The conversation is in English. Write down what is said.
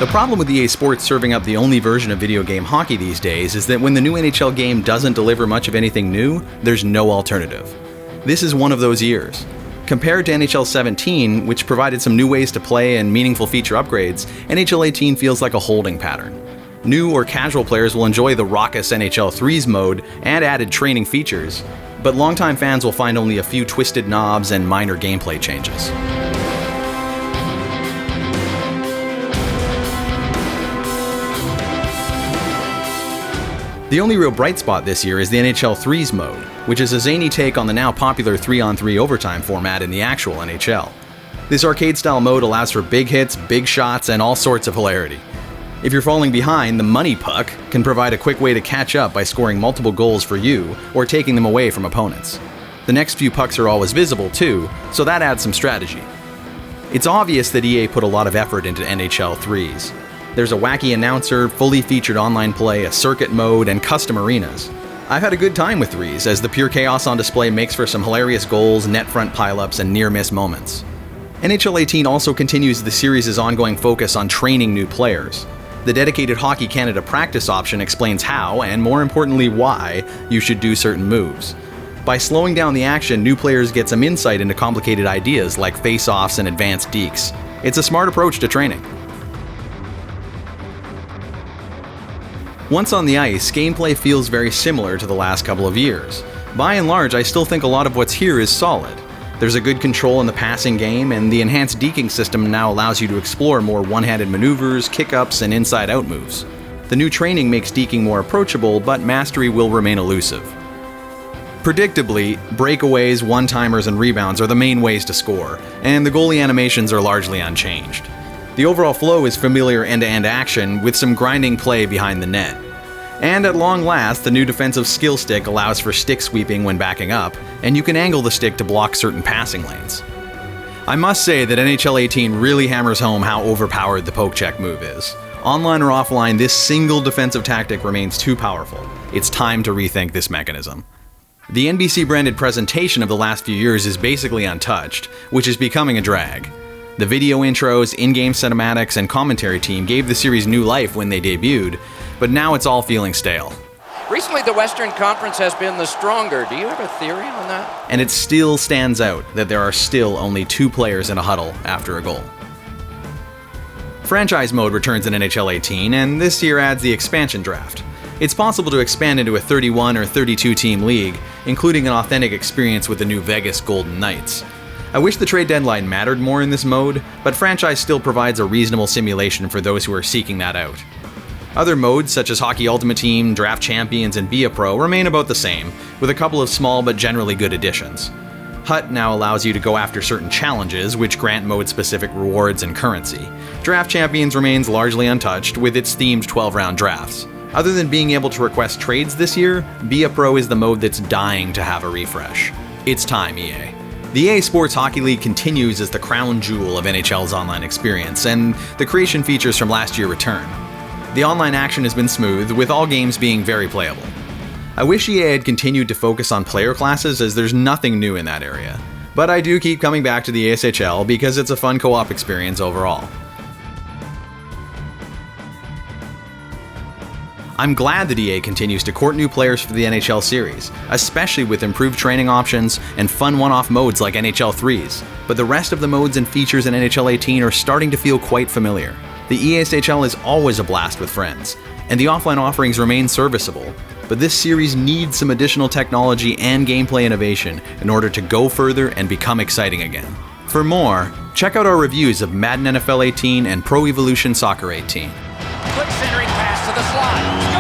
The problem with EA Sports serving up the only version of video game hockey these days is that when the new NHL game doesn't deliver much of anything new, there's no alternative. This is one of those years. Compared to NHL 17, which provided some new ways to play and meaningful feature upgrades, NHL 18 feels like a holding pattern. New or casual players will enjoy the raucous Nhl Threes Mode and added training features, but longtime fans will find only a few twisted knobs and minor gameplay changes. The only real bright spot this year is the Nhl Threes Mode, which is a zany take on the now popular 3-on-3 overtime format in the actual NHL. This arcade-style mode allows for big hits, big shots, and all sorts of hilarity. If you're falling behind, the money puck can provide a quick way to catch up by scoring multiple goals for you or taking them away from opponents. The next few pucks are always visible too, so that adds some strategy. It's obvious that EA put a lot of effort into NHL Threes. There's a wacky announcer, fully featured online play, a circuit mode, and custom arenas. I've had a good time with Threes, as the pure chaos on display makes for some hilarious goals, net front pileups, and near-miss moments. NHL 18 also continues the series' ongoing focus on training new players. The dedicated Hockey Canada practice option explains how, and more importantly why, you should do certain moves. By slowing down the action, new players get some insight into complicated ideas like face-offs and advanced dekes. It's a smart approach to training. Once on the ice, gameplay feels very similar to the last couple of years. By and large, I still think a lot of what's here is solid. There's a good control in the passing game, and the enhanced deking system now allows you to explore more one-handed maneuvers, kick-ups, and inside-out moves. The new training makes deking more approachable, but mastery will remain elusive. Predictably, breakaways, one-timers, and rebounds are the main ways to score, and the goalie animations are largely unchanged. The overall flow is familiar end-to-end action, with some grinding play behind the net. And at long last, the new defensive skill stick allows for stick sweeping when backing up, and you can angle the stick to block certain passing lanes. I must say that NHL 18 really hammers home how overpowered the poke check move is. Online or offline, this single defensive tactic remains too powerful. It's time to rethink this mechanism. The NBC-branded presentation of the last few years is basically untouched, which is becoming a drag. The video intros, in-game cinematics, and commentary team gave the series new life when they debuted, but now it's all feeling stale. Recently, the Western Conference has been the stronger. Do you have a theory on that? And it still stands out that there are still only 2 players in a huddle after a goal. Franchise mode returns in NHL 18, and this year adds the expansion draft. It's possible to expand into a 31 or 32 team league, including an authentic experience with the new Vegas Golden Knights. I wish the trade deadline mattered more in this mode, but franchise still provides a reasonable simulation for those who are seeking that out. Other modes, such as Hockey Ultimate Team, Draft Champions, and Be a Pro, remain about the same, with a couple of small but generally good additions. HUT now allows you to go after certain challenges, which grant mode-specific rewards and currency. Draft Champions remains largely untouched, with its themed 12-round drafts. Other than being able to request trades this year, Be a Pro is the mode that's dying to have a refresh. It's time, EA. The EA Sports Hockey League continues as the crown jewel of NHL's online experience, and the creation features from last year return. The online action has been smooth, with all games being very playable. I wish EA had continued to focus on player classes, as there's nothing new in that area. But I do keep coming back to the ASHL because it's a fun co-op experience overall. I'm glad that EA continues to court new players for the NHL series, especially with improved training options and fun one-off modes like NHL Threes, but the rest of the modes and features in NHL 18 are starting to feel quite familiar. The ESHL is always a blast with friends, and the offline offerings remain serviceable, but this series needs some additional technology and gameplay innovation in order to go further and become exciting again. For more, check out our reviews of Madden NFL 18 and Pro Evolution Soccer 18. Quick centering pass to the slot.